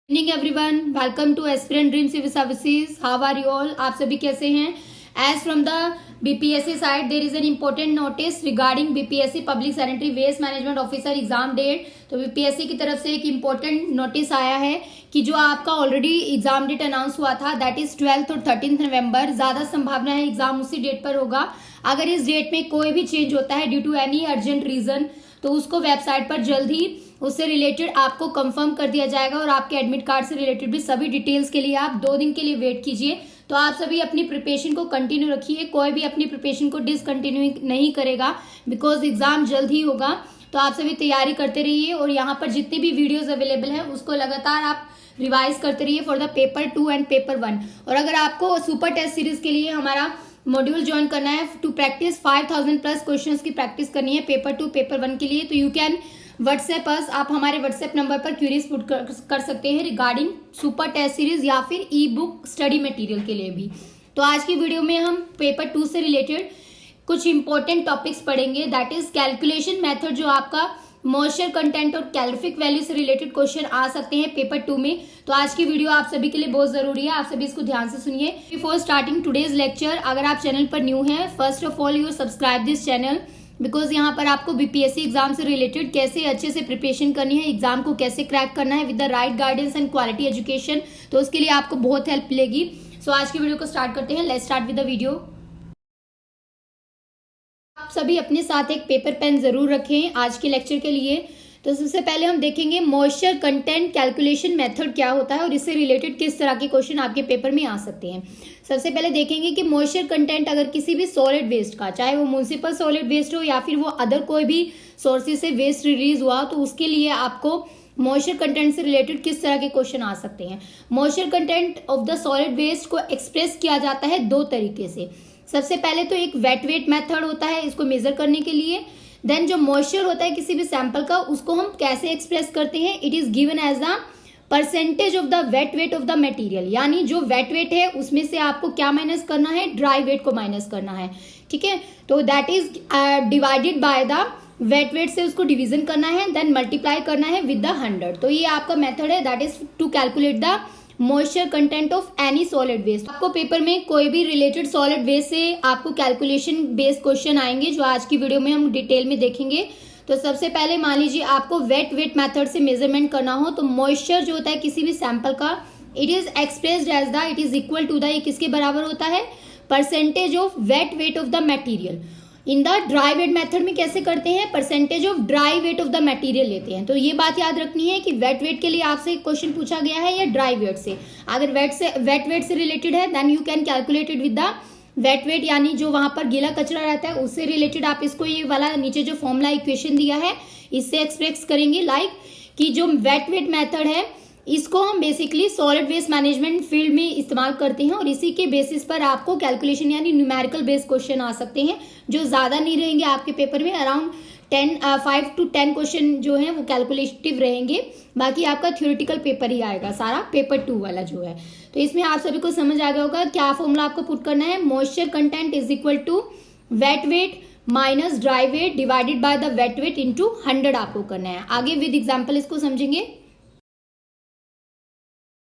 Evening everyone, welcome to aspirant dream civil services. How are you all? आप सभी कैसे हैं? As from the BPSC side there is an important notice regarding BPSC public sanitary waste management officer exam date. तो BPSC की तरफ से एक important notice आया है कि जो आपका ऑलरेडी एग्जाम डेट अनाउंस हुआ था दैट इज 12th और 13th नवंबर, ज्यादा संभावना है एग्जाम उसी डेट पर होगा। अगर इस डेट में कोई भी चेंज होता है due to any urgent reason तो उसको वेबसाइट पर जल्द ही उससे रिलेटेड आपको कंफर्म कर दिया जाएगा और आपके एडमिट कार्ड से रिलेटेड भी सभी डिटेल्स के लिए आप 2 दिन के लिए वेट कीजिए। तो आप सभी अपनी प्रिपरेशन को कंटिन्यू रखिए, कोई भी अपनी प्रिपरेशन को डिसकंटिन्यू नहीं करेगा बिकॉज एग्जाम जल्द ही होगा। तो आप सभी तैयारी करते रहिए और यहाँ पर जितनी भी वीडियोज अवेलेबल है उसको लगातार आप रिवाइज करते रहिए for the paper 2 and paper 1। और अगर आपको सुपर टेस्ट सीरीज के लिए हमारा मॉड्यूल ज्वाइन करना है टू प्रैक्टिस 5000 प्लस क्वेश्चंस की प्रैक्टिस करनी है पेपर 2 पेपर 1 के लिए, तो यू कैन व्हाट्सएप अस। आप हमारे व्हाट्सएप नंबर पर क्वेरीज पुट कर सकते हैं रिगार्डिंग सुपर टेस्ट सीरीज या फिर ई बुक स्टडी मटेरियल के लिए भी। तो आज की वीडियो में हम पेपर 2 से रिलेटेड कुछ इंपॉर्टेंट टॉपिक्स पढ़ेंगे दैट इज कैलकुलेशन मेथड, जो आपका मॉइस्चर कंटेंट और कैलोरिफिक वैल्यू से रिलेटेड क्वेश्चन आ सकते हैं पेपर 2 में। तो आज की वीडियो आप सभी के लिए बहुत जरूरी है, आप सभी इसको ध्यान से सुनिए। बिफोर स्टार्टिंग टुडेज लेक्चर, अगर आप चैनल पर न्यू हैं, first of all you subscribe this channel because यहाँ पर आपको बीपीएससी एग्जाम से रिलेटेड कैसे अच्छे से प्रिपरेशन करनी है, एग्जाम को कैसे क्रैक करना है with the right guidance and quality education, तो उसके लिए आपको बहुत हेल्प मिलेगी। सो आज की वीडियो को स्टार्ट करते हैं। Let's start with the video. आप सभी अपने साथ एक पेपर पेन जरूर रखें आज के लेक्चर के लिए। तो सबसे पहले हम देखेंगे मॉइस्चर कंटेंट कैलकुलेशन मेथड क्या होता है और इससे रिलेटेड किस तरह के क्वेश्चन आपके पेपर में आ सकते हैं। सबसे पहले देखेंगे कि मॉइस्चर कंटेंट अगर किसी भी सॉलिड वेस्ट का, चाहे वो म्युनिसिपल सॉलिड वेस्ट हो या फिर वो अदर कोई भी सोर्सेज से वेस्ट रिलीज हुआ, तो उसके लिए आपको मॉइस्चर कंटेंट से रिलेटेड किस तरह के क्वेश्चन आ सकते हैं। Moisture content of the solid waste को एक्सप्रेस किया जाता है 2 तरीके से। सबसे पहले तो एक वेट वेट मेथड होता है इसको मेजर करने के लिए। देन जो मॉइस्चर होता है किसी भी सैंपल का उसको हम कैसे एक्सप्रेस करते हैं, it is given as the percentage of the wet weight of the material, यानी जो वेट वेट है उसमें से आपको क्या माइनस करना है, ड्राई वेट को माइनस करना है। ठीक है, तो that is divided by the wet weight से उसको डिवीजन करना है, देन मल्टीप्लाई करना है विद द 100। तो ये आपका मेथड है that is to calculate the moisture content of any solid waste. आपको पेपर में कोई भी रिलेटेड सॉलिड वेस्ट से आपको कैलकुलेशन बेस्ड क्वेश्चन आएंगे जो आज की वीडियो में हम डिटेल में देखेंगे। तो सबसे पहले मान लीजिए आपको वेट वेट मेथड से मेजरमेंट करना हो तो मॉइस्चर जो होता है किसी भी सैंपल का, it is expressed as the, it is equal to the, ये किसके बराबर होता है, percentage of wet weight of the material. In the dry weight method में कैसे करते हैं, percentage of dry weight of the material लेते हैं। तो ये बात याद रखनी है कि वेट वेट के लिए आपसे क्वेश्चन पूछा गया है या ड्राई वेट से। अगर वेट वेट से रिलेटेड है then you can calculate it with the wet weight, यानी जो वहां पर गीला कचरा रहता है उससे रिलेटेड आप इसको ये वाला नीचे जो फॉर्मूला इक्वेशन दिया है इससे एक्सप्रेस करेंगे। लाइक कि जो वेट वेट मेथड है इसको हम basically solid waste management field में इस्तेमाल करते हैं और इसी के बेसिस पर आपको कैलकुलेशन यानी न्यूमेरिकल बेस्ड क्वेश्चन आ सकते हैं जो ज्यादा नहीं रहेंगे आपके पेपर में। अराउंड 5 to 10 क्वेश्चन जो है वो कैलकुलेटिव रहेंगे, बाकी आपका थ्योरेटिकल पेपर ही आएगा सारा पेपर 2 वाला जो है। तो इसमें आप सभी को समझ आ गया होगा क्या फॉर्मूला आपको पुट करना है, moisture content is equal to wet weight minus dry weight divided by the wet weight into 100 आपको करना है। आगे विद एग्जाम्पल इसको समझेंगे।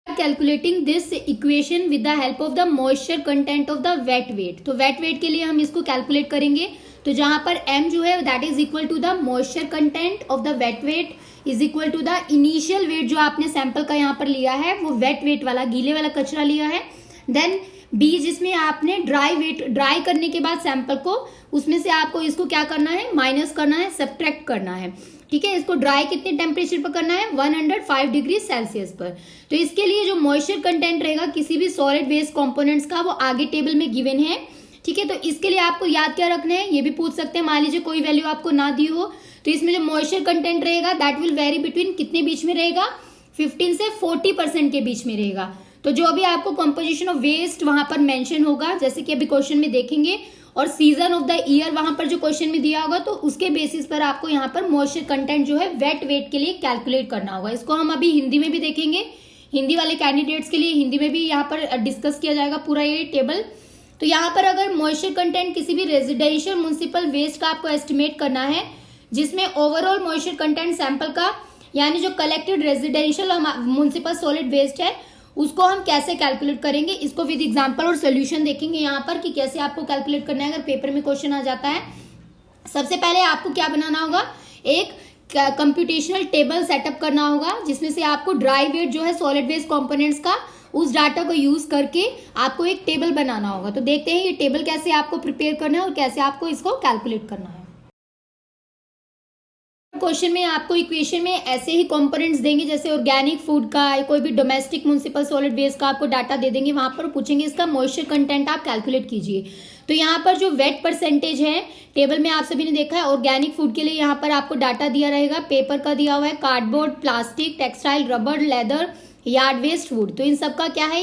Calculating this equation with the help of the moisture content of the wet weight. तो wet weight के लिए हम इसको कैलकुलेट करेंगे तो जहां पर m जो है that is equal to the moisture content of the wet weight is equal to the initial weight जो आपने सैंपल का यहाँ पर लिया है वो वेट वेट वाला गीले वाला कचरा लिया है। देन b जिसमें आपने ड्राई वेट, ड्राई करने के बाद सैंपल को उसमें से आपको इसको क्या करना है, माइनस करना है, सब्ट्रैक्ट करना है। ठीक है, इसको ड्राई कितने टेम्परेचर पर करना है, 105 डिग्री सेल्सियस पर। तो इसके लिए जो मॉइस्चर कंटेंट रहेगा किसी भी सॉलिड वेस्ट कंपोनेंट्स का वो आगे टेबल में गिवन है। ठीक है, तो इसके लिए आपको याद क्या रखना है, ये भी पूछ सकते हैं। मान लीजिए कोई वैल्यू आपको ना दी हो तो इसमें जो मॉइस्चर कंटेंट रहेगा दैट विल वेरी बिटवीन कितने बीच में रहेगा, 15 से 40% के बीच में रहेगा। तो जो भी आपको कंपोजिशन ऑफ वेस्ट वहां पर मेंशन होगा जैसे कि अभी क्वेश्चन में देखेंगे, और सीजन ऑफ द ईयर वहां पर जो क्वेश्चन में दिया होगा तो उसके बेसिस पर आपको यहाँ पर मॉइस्चर कंटेंट जो है वेट वेट के लिए कैलकुलेट करना होगा। इसको हम अभी हिंदी में भी देखेंगे, हिंदी वाले कैंडिडेट्स के लिए हिंदी में भी यहाँ पर डिस्कस किया जाएगा पूरा ये टेबल। तो यहाँ पर अगर मॉइस्चर कंटेंट किसी भी रेजिडेंशियल म्युनिसिपल वेस्ट का आपको एस्टिमेट करना है जिसमें ओवरऑल मॉइस्चर कंटेंट सैंपल का यानी जो कलेक्टेड रेजिडेंशियल और म्युनिसिपल सॉलिड वेस्ट है उसको हम कैसे कैलकुलेट करेंगे, इसको विद एग्जांपल और सोल्यूशन देखेंगे यहाँ पर कि कैसे आपको कैलकुलेट करना है अगर पेपर में क्वेश्चन आ जाता है। सबसे पहले आपको क्या बनाना होगा, एक कंप्यूटेशनल टेबल सेटअप करना होगा जिसमें से आपको ड्राई वेट जो है सॉलिड वेस्ट कंपोनेंट्स का, उस डाटा को यूज करके आपको एक टेबल बनाना होगा। तो देखते हैं ये टेबल कैसे आपको प्रिपेयर करना है और कैसे आपको इसको कैलकुलेट करना है। क्वेश्चन में आपको इक्वेशन में ऐसे ही कंपोनेंट्स देंगे जैसे ऑर्गेनिक फूड का, कोई भी डोमेस्टिक म्युनिसिपल सॉलिड वेस्ट का आपको डाटा दे देंगे, वहां पर पूछेंगे इसका मॉइस्चर कंटेंट आप कैलकुलेट कीजिए। तो यहाँ पर जो वेट परसेंटेज है टेबल में आप सभी ने देखा है, ऑर्गेनिक फूड के लिए यहाँ पर आपको डाटा दिया रहेगा, पेपर का दिया हुआ है, cardboard, plastic, textile, rubber, leather, yard waste, wood. तो इन सब का क्या है,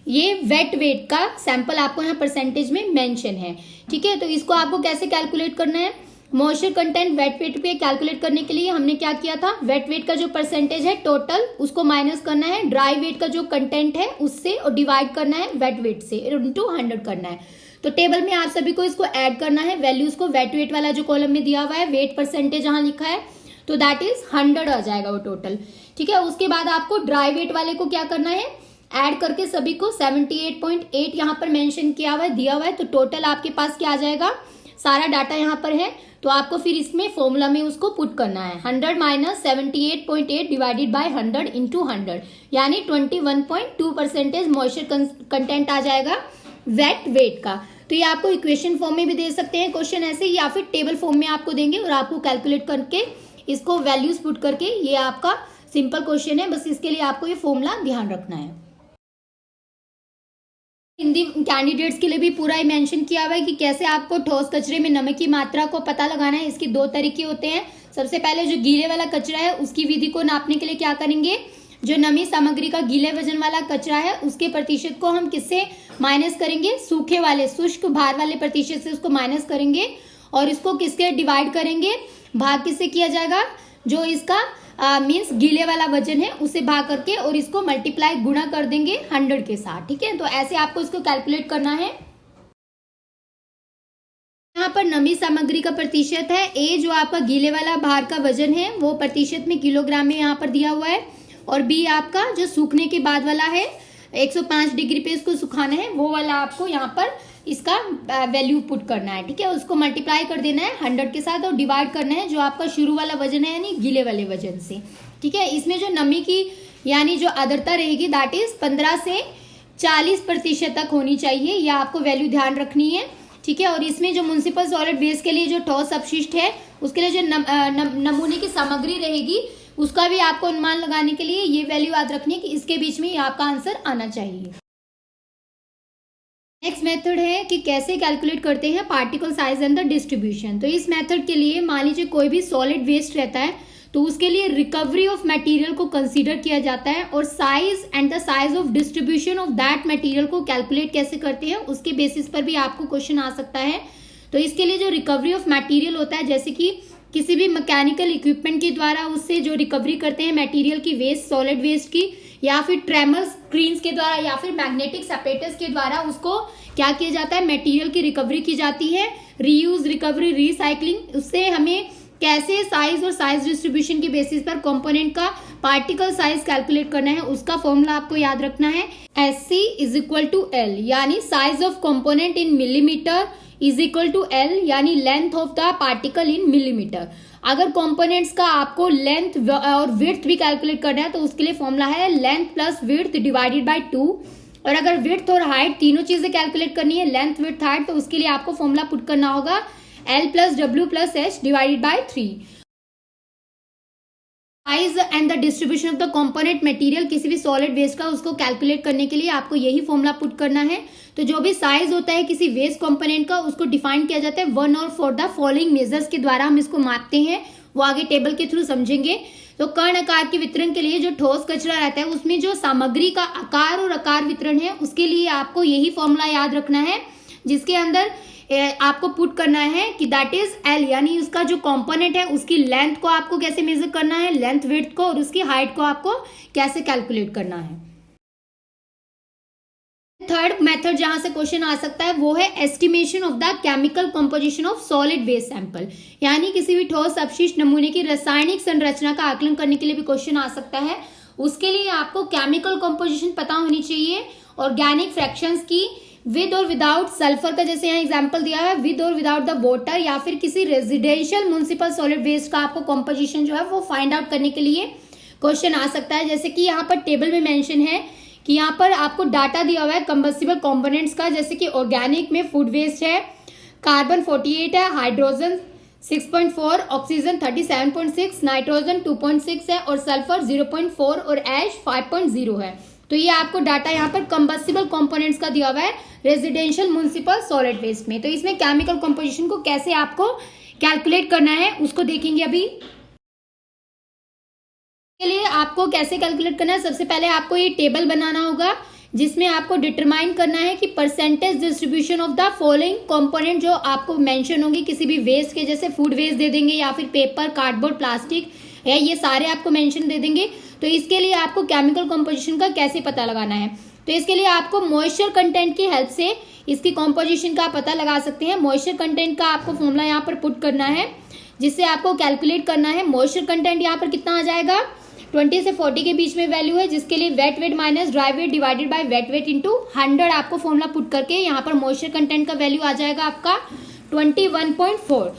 ये वेट वेट का सैंपल आपको यहाँ परसेंटेज में मेंशन है। ठीक है, तो इसको आपको कैसे कैलकुलेट करना है, मॉइस्चर कंटेंट वेट वेट पे कैलकुलेट करने के लिए हमने क्या किया था, वेट वेट का जो परसेंटेज है टोटल उसको माइनस करना है ड्राई वेट का जो कंटेंट है उससे और डिवाइड करना है वेट वेट से इनटू 100 करना है। तो टेबल में आप सभी को इसको ऐड करना है, वैल्यूज को वेट वेट वाला जो कॉलम में दिया हुआ है वेट परसेंटेज जहां लिखा है तो दैट इज 100 आ जाएगा वो टोटल। ठीक है, उसके बाद आपको ड्राई वेट वाले को क्या करना है, ऐड करके सभी को 78.8 यहाँ पर मेंशन किया हुआ है, दिया हुआ है। तो टोटल आपके पास क्या आ जाएगा, सारा डाटा यहाँ पर है, तो आपको फिर इसमें फॉर्मूला में उसको पुट करना है 100 माइनस 78.8 डिवाइडेड बाय 100 इंटू 100 यानी 21.2% मॉइस्चर कंटेंट आ जाएगा वेट वेट का। तो ये आपको इक्वेशन फॉर्म में भी दे सकते हैं क्वेश्चन ऐसे, या फिर टेबल फॉर्म में आपको देंगे और आपको कैलकुलेट करके इसको वैल्यूज पुट करके, ये आपका सिंपल क्वेश्चन है, बस इसके लिए आपको ये फॉर्मूला ध्यान रखना है। हिंदी कैंडिडेट्स के लिए भी पूरा ही मेंशन किया हुआ है कि कैसे आपको ठोस कचरे में नमक की मात्रा को पता लगाना है। इसके दो तरीके होते हैं। सबसे पहले जो गीले वाला कचरा है उसकी विधि को नापने के लिए क्या करेंगे, जो नमी सामग्री का गीले वजन वाला कचरा है उसके प्रतिशत को हम किससे माइनस करेंगे, सूखे वाले शुष्क भार वाले प्रतिशत से उसको माइनस करेंगे और इसको किसके डिवाइड करेंगे, भाग किससे किया जाएगा, जो इसका मीन्स गीले वाला वजन है उसे भाग करके और इसको मल्टीप्लाई गुणा कर देंगे 100 के साथ। ठीक है, तो ऐसे आपको इसको कैलकुलेट करना है। यहाँ पर नमी सामग्री का प्रतिशत है, ए जो आपका गीले वाला भार का वजन है वो प्रतिशत में किलोग्राम में यहाँ पर दिया हुआ है, और बी आपका जो सूखने के बाद वाला है 105 डिग्री पे इसको सुखाना है वो वाला आपको यहाँ पर इसका वैल्यू पुट करना है। ठीक है, उसको मल्टीप्लाई कर देना है 100 के साथ और डिवाइड करना है जो आपका शुरू वाला वजन है यानी गीले वाले वजन से। ठीक है, इसमें जो नमी की यानी जो आर्द्रता रहेगी दैट इज 15 से 40% तक होनी चाहिए, यह आपको वैल्यू ध्यान रखनी है। ठीक है, और इसमें जो म्युनिसिपल सॉलिड वेस्ट के लिए जो ठोस अपशिष्ट है उसके लिए जो नमूने की सामग्री रहेगी उसका भी आपको अनुमान लगाने के लिए ये वैल्यू याद रखनी है कि इसके बीच में आपका आंसर आना चाहिए। नेक्स्ट मेथड है कि कैसे कैलकुलेट करते हैं particle size and the distribution. तो इस मेथड के लिए मान लीजिए कोई भी सॉलिड वेस्ट रहता है तो उसके लिए रिकवरी ऑफ मटेरियल को कंसीडर किया जाता है और size and the size of distribution of that material को कैलकुलेट कैसे करते हैं उसके बेसिस पर भी आपको क्वेश्चन आ सकता है। तो इसके लिए जो रिकवरी ऑफ मटेरियल होता है, जैसे कि किसी भी मैकेनिकल इक्विपमेंट के द्वारा उससे जो रिकवरी करते हैं मटेरियल की वेस्ट सॉलिड वेस्ट की, या फिर ट्रेमल स्क्रीन्स के द्वारा या फिर मैग्नेटिक सेपरेटर्स के द्वारा उसको क्या किया जाता है, मटेरियल की रिकवरी की जाती है। रीयूज, रिकवरी, रिसाइकलिंग, उससे हमें कैसे साइज और साइज डिस्ट्रीब्यूशन के बेसिस पर कंपोनेंट का पार्टिकल साइज कैलकुलेट करना है उसका फॉर्मूला आपको याद रखना है। SC is equal to L यानी size of component in millimeter is equal to L यानी length of the particle in millimeter. अगर कंपोनेंट्स का आपको लेंथ और विड्थ भी कैलकुलेट करना है तो उसके लिए फॉर्मूला है length plus width divided by 2, और अगर विड्थ और हाइट तीनों चीजें कैलकुलेट करनी है, लेंथ विड्थ हाइट, तो उसके लिए आपको फॉर्मूला पुट करना होगा L plus W plus H divided by 3। Size and the distribution of the component material किसी भी सॉलिड वेस्ट का उसको कैलकुलेट करने के लिए आपको यही फॉर्मूला पुट करना है। तो जो भी साइज होता है किसी वेस्ट कंपोनेंट का उसको डिफाइन किया जाता है 1 और 4 द फॉलोइंग मेजर्स के द्वारा हम इसको मापते हैं, वो आगे टेबल के थ्रू समझेंगे। तो कण आकार के वितरण के लिए जो ठोस कचरा रहता है उसमें जो सामग्री का आकार और आकार वितरण है उसके लिए आपको यही फॉर्मूला याद रखना है, जिसके अंदर आपको पुट करना है कि दैट इज L यानी उसका जो कंपोनेंट है उसकी लेंथ को आपको कैसे मेजर करना है, लेंथ विड्थ को, और उसकी हाइट को आपको कैसे कैलकुलेट करना है। थर्ड मेथड जहां से क्वेश्चन आ सकता है वो है estimation of the chemical composition of solid waste sample, यानी किसी भी ठोस अपशिष्ट नमूने की रासायनिक संरचना का आकलन करने के लिए भी क्वेश्चन आ सकता है। उसके लिए आपको केमिकल कंपोजिशन पता होनी चाहिए, ऑर्गेनिक फ्रैक्शंस की, विद और विदाउट सल्फर का, जैसे यहाँ एग्जांपल दिया है विद और विदाउट द वाटर, या फिर किसी रेजिडेंशियल म्युनिसिपल सॉलिड वेस्ट का आपको कंपोजिशन जो है वो फाइंड आउट करने के लिए क्वेश्चन आ सकता है। जैसे कि यहाँ पर टेबल में मेंशन है कि यहाँ पर आपको डाटा दिया हुआ है कंबस्टिबल कंपोनेंट्स का, जैसे कि ऑर्गेनिक में फूड वेस्ट है, कार्बन 48 है, हाइड्रोजन 6.4, ऑक्सीजन 37.6, नाइट्रोजन 2.6 है और सल्फर 0.4 और ऐश 5.0 है। तो ये आपको डाटा यहाँ पर कंबस्टिबल कंपोनेंट्स का दिया हुआ है रेजिडेंशियल म्युनिसिपल सॉलिड वेस्ट में। तो इसमें केमिकल कंपोजिशन को कैसे आपको कैलकुलेट करना है उसको देखेंगे अभी। के लिए आपको कैसे कैलकुलेट करना है, सबसे पहले आपको ये टेबल बनाना होगा जिसमें आपको डिटरमाइन करना है कि percentage distribution of the following component जो आपको मेंशन होंगे किसी भी वेस्ट के, जैसे फूड वेस्ट दे देंगे या फिर पेपर, कार्डबोर्ड, प्लास्टिक है, ये सारे आपको मेंशन दे देंगे। तो इसके लिए आपको केमिकल कंपोजिशन का कैसे पता लगाना है, तो इसके लिए आपको मॉइस्चर कंटेंट की हेल्प से इसकी कंपोजिशन का पता लगा सकते हैं। मॉइस्चर कंटेंट का आपको फॉर्मूला यहाँ पर पुट करना है जिससे आपको कैलकुलेट करना है। मॉइस्चर कंटेंट यहाँ पर कितना आ जाएगा, 20 से 40 के बीच में वैल्यू है, जिसके लिए wet weight minus dry weight divided by wet weight into 100 आपको फॉर्मूला पुट करके यहाँ पर मॉइस्चर कंटेंट का वैल्यू आ जाएगा आपका 21.4।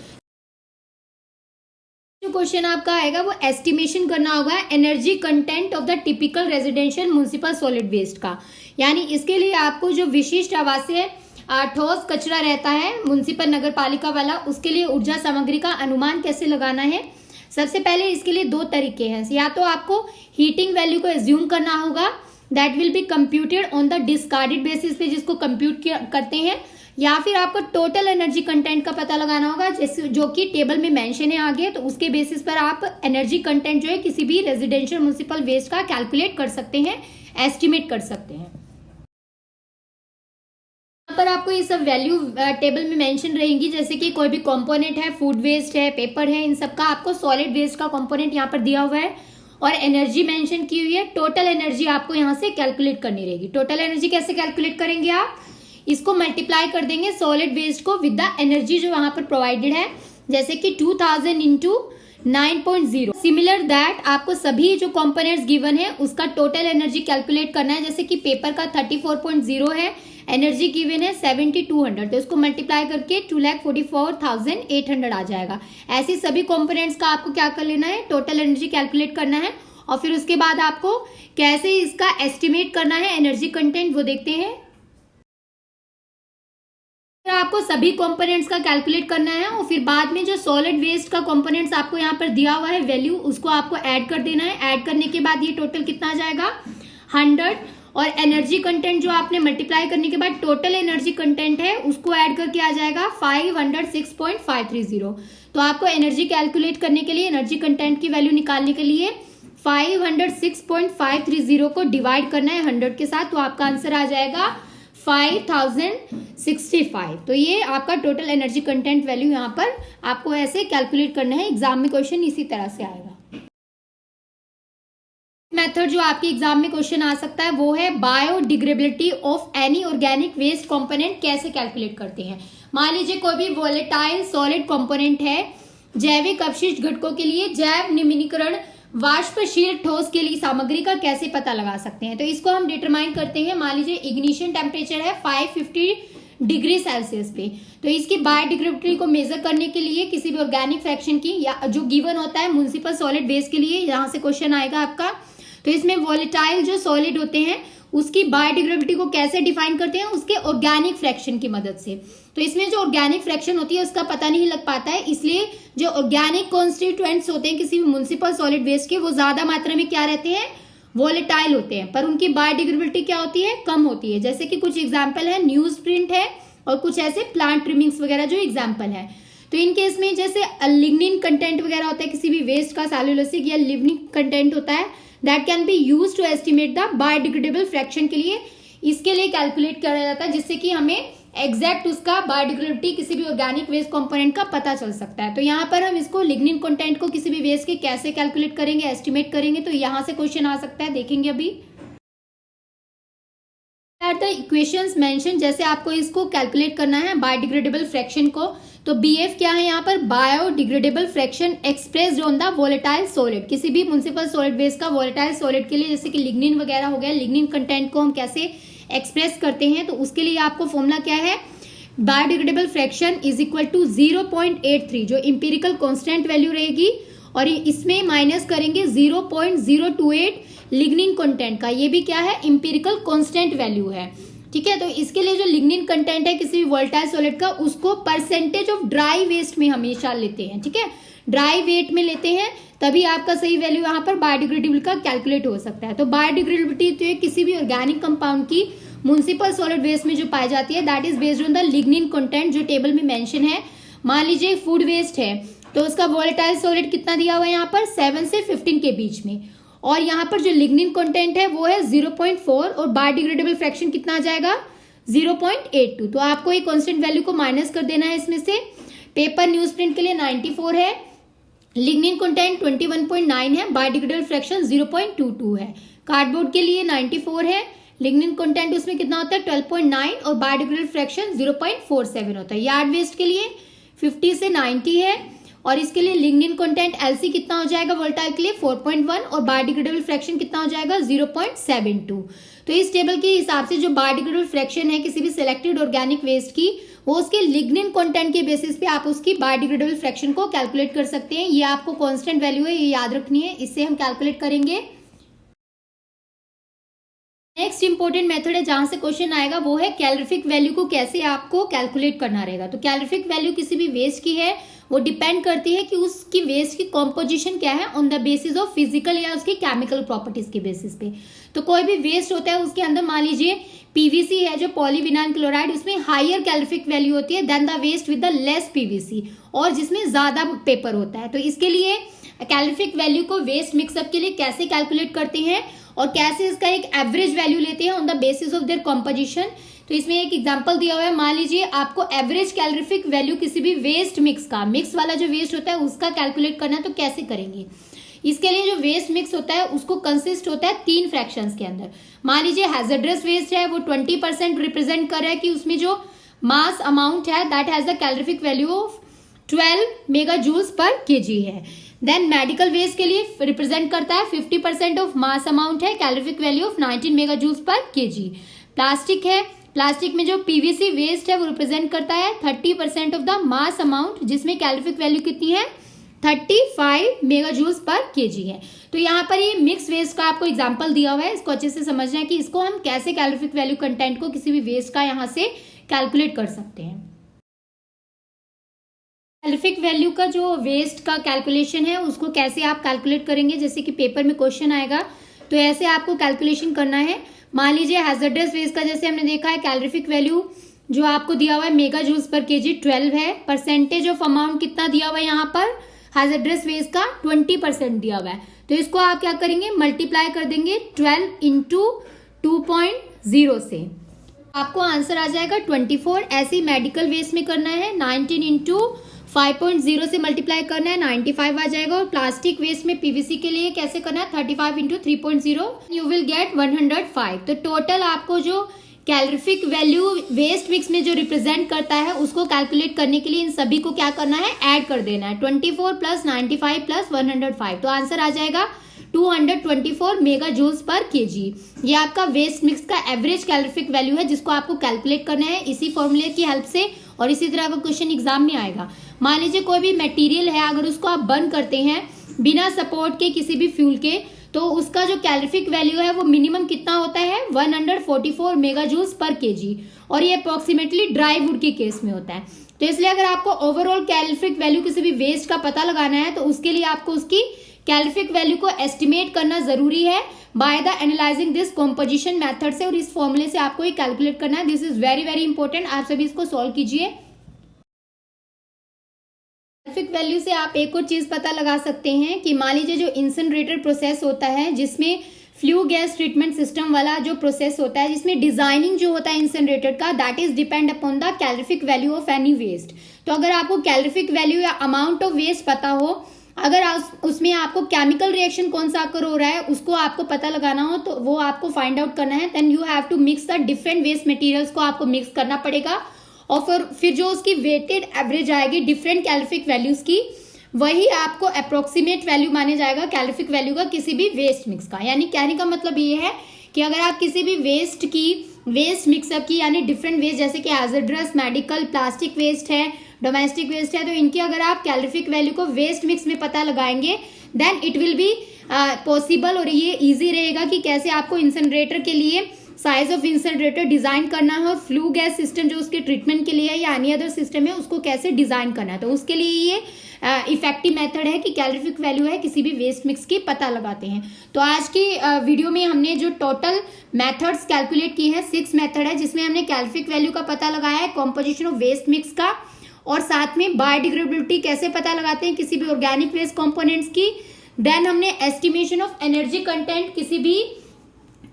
जो क्वेश्चन आपका आएगा वो एस्टिमेशन करना होगा energy content of the typical residential municipal solid waste का, यानी इसके लिए आपको जो विशिष्ट आवासीय ठोस कचरा रहता है म्युनिसिपल नगर पालिका वाला, उसके लिए ऊर्जा सामग्री का अनुमान कैसे लगाना है। सबसे पहले इसके लिए दो तरीके हैं, या तो आपको हीटिंग वैल्यू को एज्यूम करना होगा that will be computed on the discarded basis पे जिसको कंप्यूट करते हैं, या फिर आपको टोटल एनर्जी कंटेंट का पता लगाना होगा जो कि टेबल में मेंशन है आगे, तो उसके बेसिस पर आप एनर्जी कंटेंट जो है किसी भी रेजिडेंशियल म्युनिसिपल वेस्ट का कैलकुलेट कर सकते हैं, एस्टिमेट कर सकते हैं। पर आपको ये सब वैल्यू टेबल में मेंशन रहेंगी, जैसे कि कोई भी कंपोनेंट है, फूड वेस्ट है, पेपर है, इन सब का आपको सॉलिड वेस्ट का कंपोनेंट यहाँ पर दिया हुआ है और एनर्जी मेंशन की हुई है। टोटल एनर्जी आपको यहाँ से कैलकुलेट करनी रहेगी। टोटल एनर्जी कैसे कैलकुलेट करेंगे आप, इसको मल्टीप्लाई कर देंगे सॉलिड वेस्ट को विद द एनर्जी जो यहाँ पर प्रोवाइडेड है, जैसे कि 2000 इंटू 9.0। सिमिलर दैट आपको सभी जो कंपोनेंट्स गिवन है उसका टोटल एनर्जी कैलकुलेट करना है, जैसे कि पेपर का 34.0 है, एनर्जी गिवन है 7200, तो इसको मल्टीप्लाई करके 2,44,800 आ जाएगा। ऐसे सभी कंपोनेंट्स का आपको क्या कर लेना है, टोटल एनर्जी कैलकुलेट करना है और फिर उसके बाद आपको कैसे इसका एस्टिमेट करना है एनर्जी कंटेंट वो देखते हैं। आपको सभी कंपोनेंट्स का कैलकुलेट करना है और फिर बाद में जो सॉलिड वेस्ट का कंपोनेंट्स आपको यहाँ पर दिया हुआ है वैल्यू, उसको आपको ऐड कर देना है। ऐड करने के बाद ये टोटल कितना आ जाएगा 100, और एनर्जी कंटेंट जो आपने मल्टीप्लाई करने के बाद टोटल एनर्जी कंटेंट है उसको ऐड करके आ जाएगा 506.530। तो आपको एनर्जी कैलकुलेट करने के लिए, एनर्जी कंटेंट की वैल्यू निकालने के लिए 506.530 को डिवाइड करना है 100 के साथ, तो आपका आंसर आ जाएगा 5065। तो ये आपका टोटल एनर्जी कंटेंट वैल्यू यहाँ पर आपको ऐसे कैलकुलेट करना है। एग्जाम में क्वेश्चन इसी तरह से आएगा। मेथड जो आपके एग्जाम में क्वेश्चन आ सकता है वो है biodegradability of any organic waste component कैसे कैलकुलेट करते हैं। मान लीजिए कोई भी वोलेटाइल सॉलिड कंपोनेंट है, जैविक अपशिष्ट घटकों के लिए जैव निम्नीकरण वाष्पशील ठोस के लिए सामग्री का कैसे पता लगा सकते हैं। तो इसको हम डिटरमाइन करते हैं। मान लीजिए इग्निशन टेम्परेचर है 550 डिग्री सेल्सियस पे, तो इसकी बायोडिग्रेडेबिलिटी को मेजर करने के लिए किसी भी ऑर्गेनिक फ्रैक्शन की या जो गिवन होता है म्युनिसिपल सॉलिड वेस्ट के लिए, यहाँ से क्वेश्चन आएगा आपका। तो इसमें वोलेटाइल जो सॉलिड होते हैं उसकी बायोडिग्रेडेबिलिटी को कैसे डिफाइन करते हैं, उसके ऑर्गेनिक फ्रैक्शन की मदद से। तो इसमें जो ऑर्गेनिक फ्रैक्शन होती है उसका पता नहीं लग पाता है, इसलिए जो ऑर्गेनिक कॉन्स्टिट्यूएंट्स होते हैं किसी भी म्युनिसिपल सॉलिड वेस्ट के, वो ज्यादा मात्रा में क्या रहते हैं, वोलेटाइल होते हैं, पर उनकी बायोडिग्रेडेबिलिटी क्या होती है, कम होती है। जैसे कि कुछ एग्जाम्पल है, न्यूज प्रिंट है और कुछ ऐसे प्लांट ट्रिमिंग्स वगैरह जो एग्जाम्पल है। तो इन केस में जैसे लिग्निन कंटेंट वगैरह होता है किसी भी वेस्ट का, सेलुलोसिक या लिग्निन कंटेंट होता है, that can be use to estimate the biodegradable fraction के लिए, इसके लिए कैलकुलेट किया जाता है, जिससे कि हमें एग्जैक्ट उसका बायोडिग्रेडेबिलिटी किसी भी ऑर्गेनिक वेस्ट कंपोनेंट का पता चल सकता है। तो यहाँ पर हम इसको लिग्निन कंटेंट को किसी भी वेस्ट के कैसे कैलकुलेट करेंगे, एस्टिमेट करेंगे, तो यहाँ से क्वेश्चन आ सकता है, देखेंगे अभी। आर द इक्वेशंस मेंशन, जैसे आपको इसको कैलकुलेट करना है बायोडिग्रेडेबल फ्रैक्शन को, तो BF क्या है यहाँ पर, biodegradable fraction expressed on the volatile solid. किसी भी म्युनिसिपल सॉलिड बेस का वोलेटाइल सॉलिड के लिए, जैसे कि लिग्निन वगैरह हो गया, लिग्निन कंटेंट को हम कैसे एक्सप्रेस करते हैं, तो उसके लिए आपको फॉर्मूला क्या है, biodegradable fraction is equal to 0.83 जो इंपीरिकल कांस्टेंट वैल्यू रहेगी, और इसमें माइनस करेंगे 0.028 लिग्निन कंटेंट का, ये भी क्या है, इंपीरिकल कांस्टेंट वैल्यू है। ठीक है, तो इसके लिए जो लिग्निन कंटेंट है किसी भी वोलेटाइल सॉलिड का, उसको परसेंटेज ऑफ ड्राई वेस्ट में हमेशा लेते हैं। ठीक है, ड्राई वेट में लेते हैं, तभी आपका सही वैल्यू यहाँ पर बायोडिग्रेडेबल का कैलकुलेट हो सकता है। तो बायोडिग्रेडेबिलिटी तो किसी भी ऑर्गेनिक कंपाउंड की म्युनिसिपल सॉलिड वेस्ट में जो पाई जाती है, that is based on the lignin content जो टेबल में मेंशन है। मान लीजिए फूड वेस्ट है, तो उसका वोलेटाइल सॉलिड कितना दिया हुआ है यहाँ पर, 7 से 15 के बीच में, और यहाँ पर जो लिग्निन कंटेंट है वो है 0.4, और बायोडिग्रेडेबल फ्रैक्शन कितना आ जाएगा, 0.82। तो आपको एक कांस्टेंट वैल्यू को माइनस कर देना है इसमें से। पेपर न्यूज प्रिंट के लिए 94 है, लिग्निन कंटेंट 21.9 है, बायोडिग्रेडेबल फ्रैक्शन 0.22 है। कार्डबोर्ड के लिए 94 है, लिग्निन कंटेंट उसमें कितना होता है 12.9, और बायोडिग्रेडेबल फ्रैक्शन 0.47 होता है। यार्ड वेस्ट के लिए 50 से 90 है, और इसके लिए लिग्निन कंटेंट LC कितना हो जाएगा वोलेटाइल के लिए 4.1, और बायोडिग्रेडेबल फ्रैक्शन कितना हो जाएगा 0.72। तो इस टेबल के हिसाब से जो बायोडिग्रेडेबल फ्रैक्शन है किसी भी सिलेक्टेड ऑर्गेनिक वेस्ट की, वो उसके लिग्निन कंटेंट के बेसिस पे आप उसकी बायोडिग्रेडेबल फ्रैक्शन को कैलकुलेट कर सकते हैं। ये आपको कांस्टेंट वैल्यू है, ये याद रखनी है, इससे हम कैलकुलेट करेंगे। नेक्स्ट इंपॉर्टेंट मेथड है जहां से क्वेश्चन आएगा, वो है कैलोरीफिक वैल्यू को कैसे आपको कैलकुलेट करना रहेगा। तो कैलोरीफिक वैल्यू किसी भी वेस्ट की है, वो डिपेंड करती है कि उसकी वेस्ट की कॉम्पोजिशन क्या है on the basis of physical या उसकी केमिकल प्रॉपर्टीज के बेसिस पे। तो कोई भी वेस्ट होता है उसके अंदर मान लीजिए PVC है जो पॉलीविनाइल क्लोराइड, उसमें हायर कैलोरीफिक वैल्यू होती है than the waste with the less PVC, और जिसमें ज्यादा पेपर होता है। तो इसके लिए कैलोरीफिक वैल्यू को वेस्ट मिक्सअप के लिए कैसे कैलकुलेट करते हैं, और कैसे इसका एक एवरेज वैल्यू लेते हैं on the basis of their composition. तो इसमें एक एग्जांपल दिया हुआ है, मान लीजिए आपको एवरेज कैलोरीफिक वैल्यू किसी भी वेस्ट मिक्स का, मिक्स वाला जो वेस्ट होता है उसका कैलकुलेट करना है, तो कैसे करेंगे। इसके लिए जो वेस्ट मिक्स होता है उसको कंसिस्ट होता है 3 फ्रैक्शंस के अंदर। मान लीजिए हैजर्डस वेस्ट है, वो 20% रिप्रेजेंट कर रहा है कि उसमें जो मास अमाउंट है that has the calorific value of 12 mega joules per kg है। देन मेडिकल वेस्ट के लिए रिप्रेजेंट करता है 50% ऑफ मास अमाउंट है, calorific value of 19 mega joules per kg. Plastic है, प्लास्टिक में जो PVC वेस्ट है वो रिप्रेजेंट करता है 30% ऑफ द मास अमाउंट, जिसमें कैलोरीफिक वैल्यू कितनी है 35 मेगा जूल्स पर केजी है। तो यहाँ पर ये मिक्स वेस्ट का आपको एग्जांपल दिया हुआ है, इसको अच्छे से समझना है कि इसको हम कैसे कैलोरीफिक वैल्यू कंटेंट को किसी भी वेस्ट का यहाँ से कैलकुलेट कर सकते हैं। कैलोरीफिक वैल्यू का जो वेस्ट का कैलकुलेशन है उसको कैसे आप कैलकुलेट करेंगे, जैसे कि पेपर में क्वेश्चन आएगा तो ऐसे आपको कैलकुलेशन करना है। मान लीजिए हैजर्डस वेस्ट का जैसे हमने देखा है कैलोरीफिक वैल्यू जो आपको दिया हुआ है मेगा जूल्स पर केजी 12 है, परसेंटेज ऑफ अमाउंट कितना दिया हुआ है यहाँ पर हैजर्डस वेस्ट का 20% दिया हुआ है। तो इसको आप क्या करेंगे, मल्टीप्लाई कर देंगे 12 इंटू 2.0 से, आपको आंसर आ जाएगा 24। ऐसे ही मेडिकल वेस्ट में करना है 19 इंटू 5.0 से मल्टीप्लाई करना है 95 आ जाएगा। और प्लास्टिक वेस्ट में PVC के लिए कैसे करना है 35 इंटू 3.0 यू विल गेट 105। तो टोटल आपको जो कैलोरीफिक वैल्यू वेस्ट मिक्स में जो रिप्रेजेंट करता है उसको कैलकुलेट करने के लिए इन सभी को क्या करना है, ऐड कर देना है 24 प्लस 95 प्लस 105। तो आंसर आ जाएगा 224 मेगा जूल्स पर केजी। ये आपका वेस्ट मिक्स का एवरेज कैलोरीफिक वैल्यू है जिसको आपको कैलकुलेट करना है इसी फॉर्मूले की हेल्प से, और इसी तरह का क्वेश्चन एग्जाम में आएगा। मान लीजिए कोई भी मटेरियल है, अगर उसको आप बर्न करते हैं बिना सपोर्ट के किसी भी फ्यूल के, तो उसका जो कैलोरीफिक वैल्यू है वो मिनिमम कितना होता है 144 मेगा जूल्स पर केजी, और ये अप्रोक्सीमेटली ड्राई वुड के केस में होता है। तो इसलिए अगर आपको ओवरऑल कैलोरीफिक वैल्यू किसी भी वेस्ट का पता लगाना है तो उसके लिए आपको उसकी कैलोरीफिक वैल्यू को एस्टिमेट करना जरूरी है by the analysing this composition method से, और इस फॉर्मूले से आपको ये कैलकुलेट करना है। This is very very important, आप सभी इसको सॉल्व कीजिए। कैलोरीफिक वैल्यू से आप एक और चीज पता लगा सकते हैं कि मान लीजिए जो इंसिनरेटर प्रोसेस होता है जिसमें फ्लू गैस ट्रीटमेंट सिस्टम वाला जो प्रोसेस होता है, जिसमें डिजाइनिंग जो होता है इंसिनरेटर का that is depend upon the calorific value of any waste. तो अगर आपको कैलोरीफिक वैल्यू या अमाउंट ऑफ वेस्ट पता हो अगर उसमें आपको केमिकल रिएक्शन कौन सा आकर हो रहा है उसको आपको पता लगाना हो तो वो आपको फाइंड आउट करना है। Then you have to mix the different waste materials को आपको मिक्स करना पड़ेगा और फिर जो उसकी वेटेड एवरेज आएगी डिफरेंट कैलोरीफिक वैल्यूज की, वही आपको अप्रोक्सीमेट वैल्यू माने जाएगा कैलोरीफिक वैल्यू का किसी भी वेस्ट मिक्स का। यानी कहने का मतलब ये है कि अगर आप किसी भी वेस्ट मिक्सअप की यानी डिफरेंट वेस्ट जैसे कि हैजर्डस, मेडिकल, प्लास्टिक वेस्ट है, डोमेस्टिक वेस्ट है, तो इनकी अगर आप कैलोरीफिक वैल्यू को वेस्ट मिक्स में पता लगाएंगे then it will be possible, और ये इजी रहेगा कि कैसे आपको इंसिनरेटर के लिए साइज ऑफ इंसिनरेटर डिजाइन करना है और फ्लू गैस सिस्टम जो उसके ट्रीटमेंट के लिए है या एनी अदर सिस्टम है उसको कैसे डिजाइन करना है। तो उसके लिए ये इफेक्टिव मेथड है कि कैलोरीफिक वैल्यू है किसी भी वेस्ट मिक्स की पता लगाते हैं। तो आज की वीडियो में हमने जो टोटल मेथड्स कैलकुलेट की है 6 मेथड है, जिसमें हमने कैलोरीफिक वैल्यू का पता लगाया है, कॉम्पोजिशन ऑफ वेस्ट मिक्स का, और साथ में बायोडिग्रेडेबिलिटी कैसे पता लगाते हैं किसी भी ऑर्गेनिक वेस्ट कंपोनेंट्स की। देन हमने एस्टिमेशन ऑफ एनर्जी कंटेंट किसी भी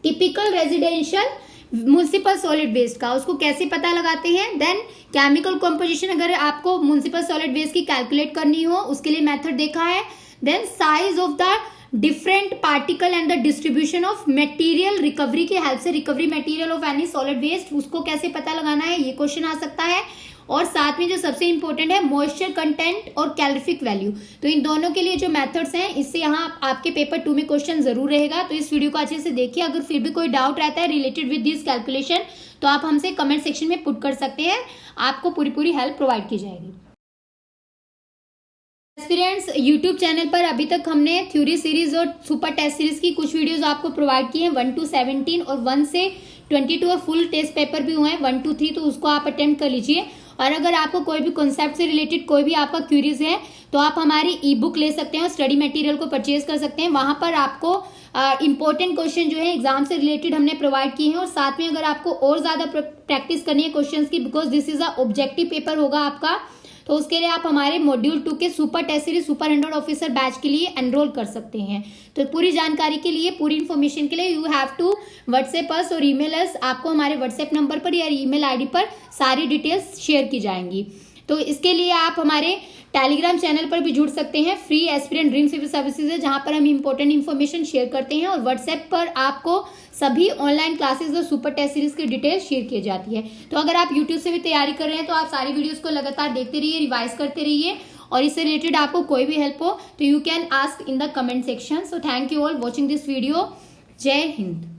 typical residential municipal solid waste का, उसको कैसे पता लगाते हैं। देन केमिकल कंपोजिशन, अगर आपको म्युनिसिपल सॉलिड वेस्ट की कैलकुलेट करनी हो उसके लिए मेथड देखा है। Then size of the different particle and the distribution of material recovery के हेल्प से recovery material of any solid waste उसको कैसे पता लगाना है, ये क्वेश्चन आ सकता है। और साथ में जो सबसे इंपॉर्टेंट है मॉइस्चर कंटेंट और कैलोरीफिक वैल्यू, तो इन दोनों के लिए जो मेथड्स हैं इससे यहाँ आपके पेपर 2 में क्वेश्चन जरूर रहेगा। तो इस वीडियो को अच्छे से देखिए। अगर फिर भी कोई डाउट रहता है रिलेटेड विद दिस कैलकुलेशन तो आप हमसे कमेंट सेक्शन में पुट कर सकते हैं, आपको पूरी हेल्प प्रोवाइड की जाएगी। एस्पिरेंट्स यूट्यूब चैनल पर अभी तक हमने थ्योरी सीरीज और सुपर टेस्ट सीरीज की कुछ वीडियोस आपको प्रोवाइड की हैं 1 to 17 और 1 से 22 और फुल टेस्ट पेपर भी हुए हैं 1 to 3, तो उसको आप अटेम्प्ट कर लीजिए। और अगर आपको कोई भी कॉन्सेप्ट से रिलेटेड कोई भी आपका क्यूरीज है तो आप हमारी ई बुक ले सकते हैं और स्टडी मटेरियल को परचेज कर सकते हैं। वहां पर आपको इंपॉर्टेंट क्वेश्चन जो है एग्जाम से रिलेटेड हमने प्रोवाइड किए हैं, और साथ में अगर आपको और ज्यादा प्रैक्टिस करनी है क्वेश्चंस की, because this is a objective paper होगा आपका, तो उसके लिए आप हमारे मॉड्यूल 2 के super test series super 100 officer batch के लिए एनरोल कर सकते हैं। तो पूरी जानकारी के लिए, पूरी इन्फॉर्मेशन के लिए you have to WhatsApp us और ईमेल अस। आपको हमारे व्हाट्सएप नंबर पर या ईमेल आईडी पर सारी डिटेल्स शेयर की जाएंगी। तो इसके लिए आप हमारे टेलीग्राम चैनल पर भी जुड़ सकते हैं, free aspirant dream civil services है जहां पर हम इंपॉर्टेंट इन्फॉर्मेशन शेयर करते हैं, और व्हाट्सएप पर आपको सभी ऑनलाइन क्लासेस और सुपर टेस्ट सीरीज की डिटेल्स शेयर की जाती है। तो अगर आप यूट्यूब से भी तैयारी कर रहे हैं तो आप सारी वीडियोस को लगातार देखते रहिए, रिवाइज करते रहिए, और इससे रिलेटेड आपको कोई भी हेल्प हो तो you can ask in the comment section. So thank you all watching this video. जय हिंद।